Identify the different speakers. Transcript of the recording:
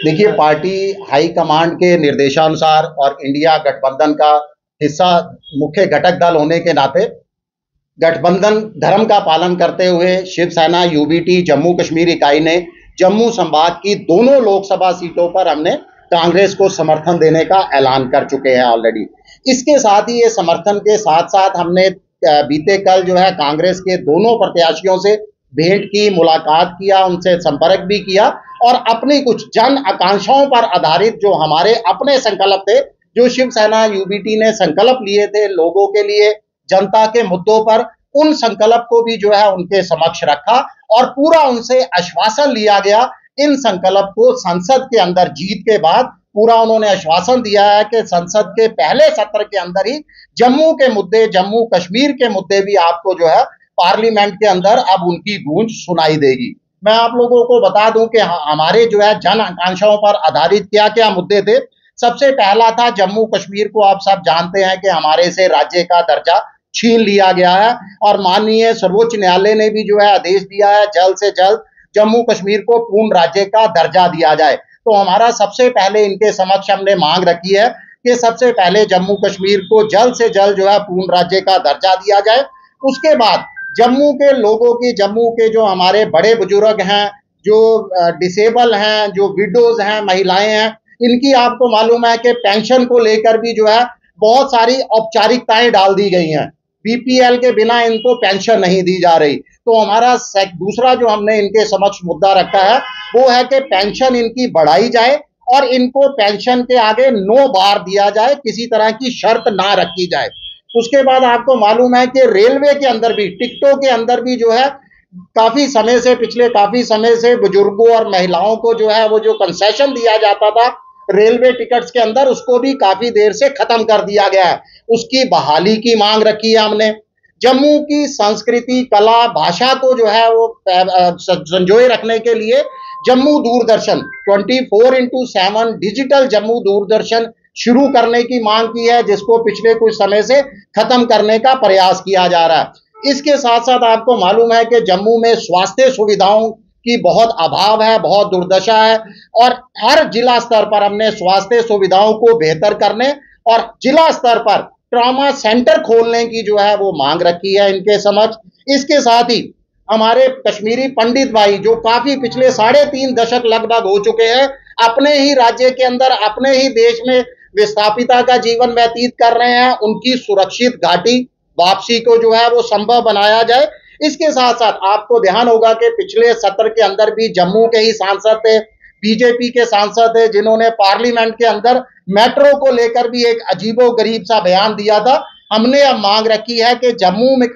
Speaker 1: देखिए, party high command के निर्देशानुसार और इंडिया गठबंधन का हिस्सा, मुख्य घटक दल होने के नाते गठबंधन धर्म का पालन करते हुए शिवसेना यूबीटी जम्मू कश्मीर इकाई ने जम्मू संभाग की दोनों लोकसभा सीटों पर हमने कांग्रेस को समर्थन देने का ऐलान कर चुके हैं ऑलरेडी। इसके साथ ही ये समर्थन के साथ साथ हमने बीते कल जो है कांग्रेस के दोनों प्रत्याशियों से भेंट की, मुलाकात किया, उनसे संपर्क भी किया और अपनी कुछ जन आकांक्षाओं पर आधारित जो हमारे अपने संकल्प थे, जो शिवसेना यूबीटी ने संकल्प लिए थे लोगों के लिए, जनता के मुद्दों पर, उन संकल्प को भी जो है उनके समक्ष रखा और पूरा उनसे आश्वासन लिया गया। इन संकल्प को संसद के अंदर जीत के बाद पूरा उन्होंने आश्वासन दिया है कि संसद के पहले सत्र के अंदर ही जम्मू के मुद्दे, जम्मू कश्मीर के मुद्दे भी आपको जो है पार्लियामेंट के अंदर अब उनकी गूंज सुनाई देगी। मैं आप लोगों को बता दूं कि हमारे जो है जन आकांक्षाओं पर आधारित क्या क्या मुद्दे थे। सबसे पहला था जम्मू कश्मीर को, आप सब जानते हैं कि हमारे से राज्य का दर्जा छीन लिया गया है और माननीय सर्वोच्च न्यायालय ने भी जो है आदेश दिया है जल्द से जल्द जम्मू कश्मीर को पूर्ण राज्य का दर्जा दिया जाए। तो हमारा सबसे पहले इनके समक्ष हमने मांग रखी है कि सबसे पहले जम्मू कश्मीर को जल्द से जल्द जो है पूर्ण राज्य का दर्जा दिया जाए। उसके बाद जम्मू के लोगों की, जम्मू के जो हमारे बड़े बुजुर्ग हैं, जो डिसेबल हैं, जो विडोज हैं, महिलाएं हैं, इनकी आपको मालूम है कि पेंशन को लेकर भी जो है बहुत सारी औपचारिकताएं डाल दी गई हैं। बीपीएल के बिना इनको पेंशन नहीं दी जा रही। तो हमारा दूसरा जो हमने इनके समक्ष मुद्दा रखा है वो है कि पेंशन इनकी बढ़ाई जाए और इनको पेंशन के आगे 9 बार दिया जाए, किसी तरह की शर्त ना रखी जाए। उसके बाद आपको मालूम है कि रेलवे के अंदर भी, टिकटों के अंदर भी जो है पिछले काफी समय से बुजुर्गों और महिलाओं को जो है वो जो कंसेशन दिया जाता था रेलवे टिकट्स के अंदर, उसको भी काफी देर से खत्म कर दिया गया है। उसकी बहाली की मांग रखी है हमने। जम्मू की संस्कृति, कला, भाषा को जो है वो संजोए रखने के लिए जम्मू दूरदर्शन 24x7 डिजिटल जम्मू दूरदर्शन शुरू करने की मांग की है, जिसको पिछले कुछ समय से खत्म करने का प्रयास किया जा रहा है। इसके साथ साथ आपको मालूम है कि जम्मू में स्वास्थ्य सुविधाओं की बहुत अभाव है, बहुत दुर्दशा है और हर जिला स्तर पर हमने स्वास्थ्य सुविधाओं को बेहतर करने और जिला स्तर पर ट्रॉमा सेंटर खोलने की जो है वो मांग रखी है इनके समक्ष। इसके साथ ही हमारे कश्मीरी पंडित भाई जो काफी पिछले 3.5 दशक लगभग हो चुके हैं, अपने ही राज्य के अंदर, अपने ही देश में विस्थापिता का जीवन व्यतीत कर रहे हैं, उनकी सुरक्षित घाटी वापसी को जो है वो संभव बनाया जाए। इसके साथ साथ आपको ध्यान होगा कि पिछले सत्र के अंदर भी जम्मू के ही सांसद थे, बीजेपी के सांसद थे, जिन्होंने पार्लियामेंट के अंदर मेट्रो को लेकर भी एक अजीबोगरीब सा बयान दिया था। हमने अब मांग रखी है कि जम्मू में